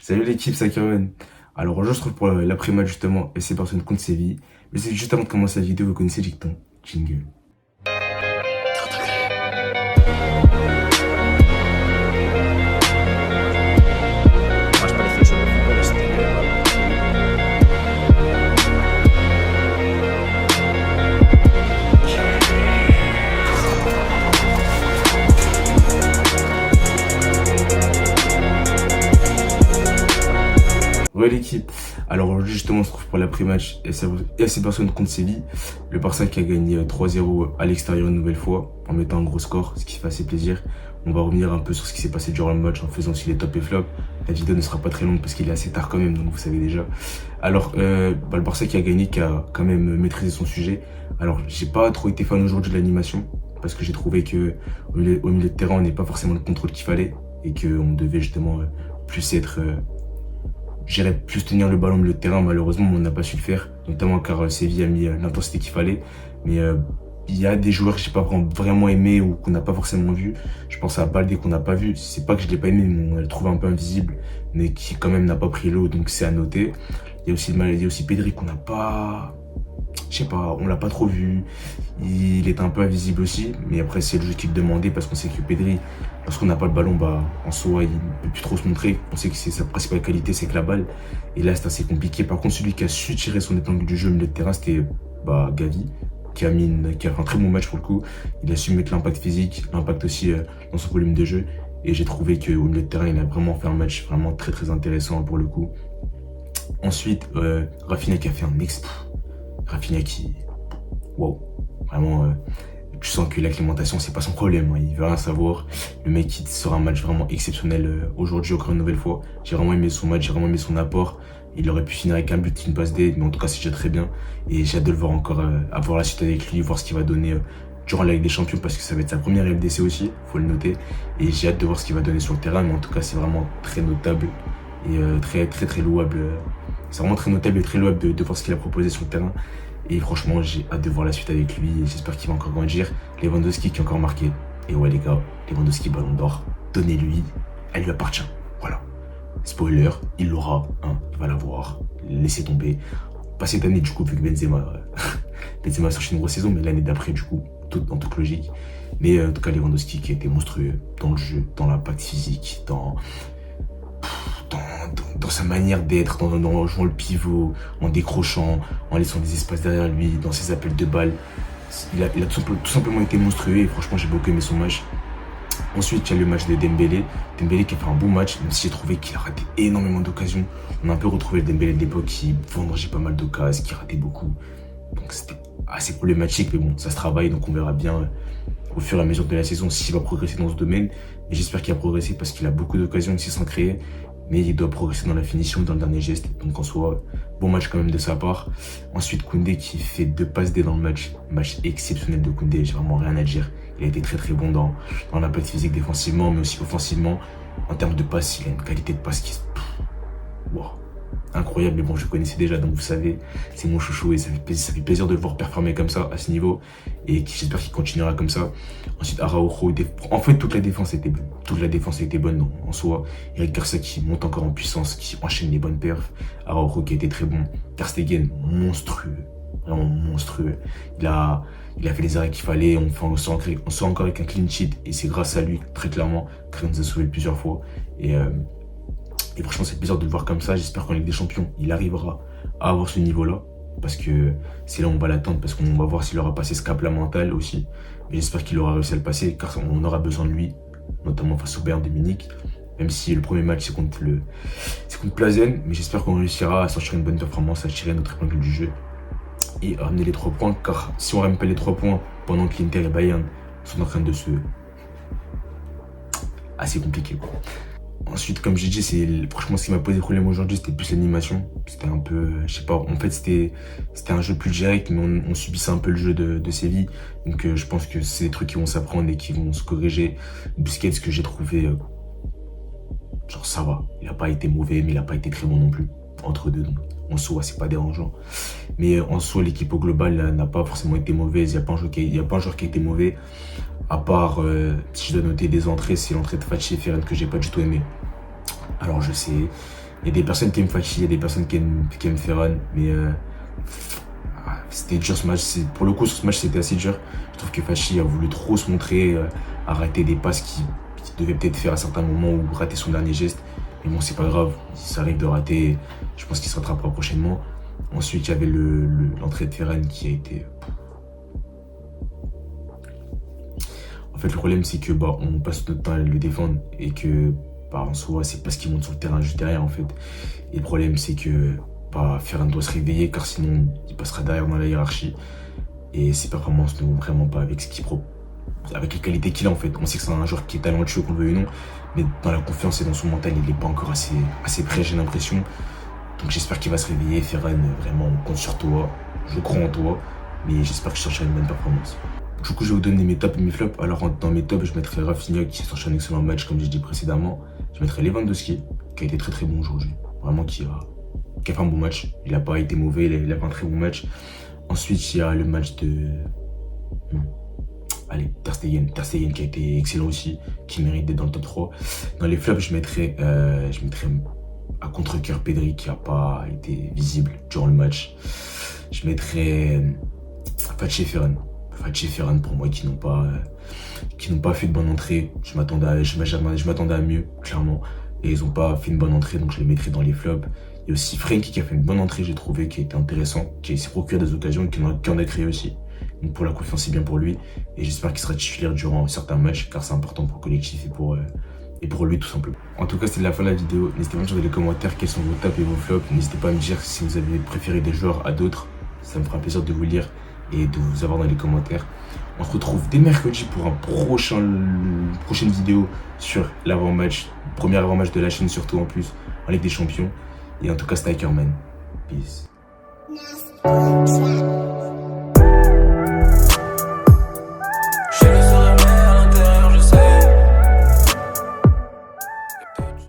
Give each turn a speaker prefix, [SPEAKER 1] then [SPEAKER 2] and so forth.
[SPEAKER 1] Salut l'équipe, c'est Karen. Alors aujourd'hui, on se retrouve pour l'après-match justement FC Barcelone contre Séville. Mais c'est juste avant de commencer la vidéo, vous connaissez le dicton. Jingle.
[SPEAKER 2] Más precioso del fútbol es tener el balón.
[SPEAKER 1] Ouais l'équipe. Alors aujourd'hui justement, on se retrouve pour l'après-match FC Barcelone contre Séville. Le Barça qui a gagné 3-0 à l'extérieur une nouvelle fois en mettant un gros score, ce qui fait assez plaisir. On va revenir un peu sur ce qui s'est passé durant le match en faisant aussi les tops et flops. La vidéo ne sera pas très longue parce qu'il est assez tard quand même, donc vous savez déjà. Alors le Barça qui a gagné, qui a quand même maîtrisé son sujet. Alors j'ai pas trop été fan aujourd'hui de l'animation parce que j'ai trouvé que au milieu de terrain on n'est pas forcément le contrôle qu'il fallait et qu'on devait justement plus être j'irais plus tenir le ballon au milieu de terrain. Malheureusement, on n'a pas su le faire, notamment car Séville a mis l'intensité qu'il fallait. Mais il y a des joueurs que j'ai pas vraiment aimé ou qu'on n'a pas forcément vu. Je pense à Baldé qu'on n'a pas vu. C'est pas que je l'ai pas aimé, mais on l'a trouvé un peu invisible, mais qui quand même n'a pas pris l'eau, donc c'est à noter. Il y a aussi Pedri qu'on n'a pas, je sais pas, on l'a pas trop vu. Il est un peu invisible aussi, mais après c'est le jeu qui le demandait parce qu'on sait que Pedri, lorsqu'on n'a pas le ballon, bah en soi il ne peut plus trop se montrer. On sait que c'est sa principale qualité, c'est que la balle. Et là c'est assez compliqué. Par contre celui qui a su tirer son épingle du jeu au milieu de terrain, c'était Gavi, qui a fait un très bon match pour le coup. Il a su mettre l'impact physique, l'impact aussi dans son volume de jeu. Et j'ai trouvé qu'au milieu de terrain, il a vraiment fait un match vraiment très très intéressant pour le coup. Ensuite, Rafinha qui a fait un Rafinha qui, wow, vraiment, tu sens que l'acclimatation c'est pas son problème, hein. Il veut rien savoir. Le mec il sort un match vraiment exceptionnel aujourd'hui encore une nouvelle fois. J'ai vraiment aimé son match, j'ai vraiment aimé son apport. Il aurait pu finir avec un but, une passe D, mais en tout cas c'est déjà très bien. Et j'ai hâte de le voir encore, avoir la suite avec lui, voir ce qu'il va donner durant la Ligue des Champions parce que ça va être sa première LDC aussi, faut le noter. Et j'ai hâte de voir ce qu'il va donner sur le terrain, mais en tout cas c'est vraiment très notable et très louable. C'est vraiment très notable et très louable de voir ce qu'il a proposé sur le terrain. Et franchement, j'ai hâte de voir la suite avec lui et j'espère qu'il va encore grandir. Lewandowski qui a encore marqué. Et ouais les gars, Lewandowski ballon d'or, donnez-lui, elle lui appartient. Voilà. Spoiler, il l'aura, hein, il va l'avoir. Laissez tomber. Pas cette année du coup, vu que Benzema cherche une grosse saison, mais l'année d'après du coup, en toute logique. Mais en tout cas, Lewandowski qui a été monstrueux dans le jeu, dans l'impact physique, dans sa manière d'être, en jouant le pivot, en décrochant, en laissant des espaces derrière lui, dans ses appels de balles. Il a tout simplement été monstrueux et franchement j'ai beaucoup aimé son match. Ensuite il y a le match de Dembélé. Dembélé qui a fait un bon match, même si j'ai trouvé qu'il a raté énormément d'occasions. On a un peu retrouvé le Dembélé de l'époque qui vendangeait pas mal d'occasions, qui ratait beaucoup. Donc c'était assez problématique, mais bon, ça se travaille, donc on verra bien au fur et à mesure de la saison s'il va progresser dans ce domaine. Et j'espère qu'il va progresser parce qu'il a beaucoup d'occasions aussi sans créer. Mais il doit progresser dans la finition et dans le dernier geste. Donc en soi, bon match quand même de sa part. Ensuite, Koundé qui fait 2 passes D dans le match. Match exceptionnel de Koundé, j'ai vraiment rien à dire. Il a été très très bon dans l'impact physique défensivement, mais aussi offensivement. En termes de passe, il a une qualité de passe qui wow, incroyable. Mais bon, je le connaissais déjà, donc vous savez, c'est mon chouchou et ça fait plaisir de le voir performer comme ça, à ce niveau. Et j'espère qu'il continuera comme ça. Ensuite, Araujo, en fait, toute la défense était bonne. Toute la défense était bonne en soi. Eric Garcia qui monte encore en puissance, qui enchaîne les bonnes perfs. Araujo qui a été très bon. Ter Stegen, monstrueux. Vraiment monstrueux. Il a fait les arrêts qu'il fallait. On sort encore avec un clean sheet. Et c'est grâce à lui, très clairement, qu'il nous a sauvé plusieurs fois. Et franchement, c'est plaisir de le voir comme ça. J'espère qu'en Ligue des Champions, il arrivera à avoir ce niveau-là. Parce que c'est là où on va l'attendre, parce qu'on va voir s'il aura passé ce cap-là mental aussi. Mais j'espère qu'il aura réussi à le passer, car on aura besoin de lui, notamment face au Bayern de Munich. Même si le premier match c'est contre Plazen, mais j'espère qu'on réussira à sortir une bonne performance, à tirer notre épingle du jeu et à ramener les 3 points. Car si on ramène pas les 3 points pendant que l'Inter et Bayern sont en train de se... assez compliqué quoi. Ensuite, comme j'ai dit, franchement ce qui m'a posé problème aujourd'hui, c'était plus l'animation. C'était un peu, je sais pas, en fait c'était un jeu plus direct, mais on subissait un peu le jeu de Séville. Donc je pense que c'est des trucs qui vont s'apprendre et qui vont se corriger. Busquets, ce que j'ai trouvé, genre ça va. Il a pas été mauvais, mais il a pas été très bon non plus. Entre deux, donc en soi, c'est pas dérangeant. Mais en soi, l'équipe au global n'a pas forcément été mauvaise. Il y a pas un joueur qui a été mauvais. À part, si je dois noter des entrées, c'est l'entrée de Fatih Ferren que j'ai pas du tout aimé. Alors je sais, Il y a des personnes qui aiment Fachi, il y a des personnes qui aiment Ferran, mais c'était dur ce match. Pour le coup, sur ce match, c'était assez dur. Je trouve que Fachi a voulu trop se montrer, a raté des passes qu'il devait peut-être faire à certains moments ou rater son dernier geste. Mais bon, c'est pas grave, ça arrive de rater. Je pense qu'il se rattrapera prochainement. Ensuite, il y avait l'entrée de Ferran qui a été. En fait, le problème, c'est que on passe notre temps à le défendre et que en soi, c'est parce qu'il monte sur le terrain juste derrière en fait. Et le problème, c'est que Ferran doit se réveiller car sinon, il passera derrière dans la hiérarchie. Et ses performances ne vont vraiment pas avec avec les qualités qu'il a en fait. On sait que c'est un joueur qui est talentueux, qu'on le veuille ou non, mais dans la confiance et dans son mental, il n'est pas encore assez prêt, j'ai l'impression. Donc j'espère qu'il va se réveiller. Ferran, vraiment, on compte sur toi. Je crois en toi, mais j'espère que je chercherai une bonne performance. Du coup, je vais vous donner mes tops et mes flops. Alors, dans mes tops, je mettrai Rafinha qui a sorti un excellent match, comme j'ai dit précédemment. Je mettrai Lewandowski, qui a été très très bon aujourd'hui. Vraiment, qui a fait un bon match. Il n'a pas été mauvais, il a fait un très bon match. Ensuite, il y a le match de. Allez, Ter Stegen qui a été excellent aussi, qui mérite d'être dans le top 3. Dans les flops, je mettrai à contre-cœur Pedri qui n'a pas été visible durant le match. Je mettrai Fachi et Ferran pour moi qui n'ont pas fait de bonne entrée. Je m'attendais à mieux, clairement. Et ils n'ont pas fait une bonne entrée, donc je les mettrai dans les flops. Il y a aussi Frenkie qui a fait une bonne entrée, j'ai trouvé, qui a été intéressant, qui s'est procuré des occasions et qui en a créé aussi. Donc pour la confiance, c'est bien pour lui. Et j'espère qu'il sera titulaire durant certains matchs, car c'est important pour le collectif et pour lui tout simplement. En tout cas, c'était la fin de la vidéo. N'hésitez pas à me dire dans les commentaires quels sont vos tops et vos flops. N'hésitez pas à me dire si vous avez préféré des joueurs à d'autres. Ça me fera plaisir de vous lire et de vous avoir dans les commentaires. On se retrouve dès mercredi pour une prochaine vidéo sur l'avant-match, premier avant-match de la chaîne surtout en plus, en Ligue des Champions. Et en tout cas, c'était Ackerman. Peace.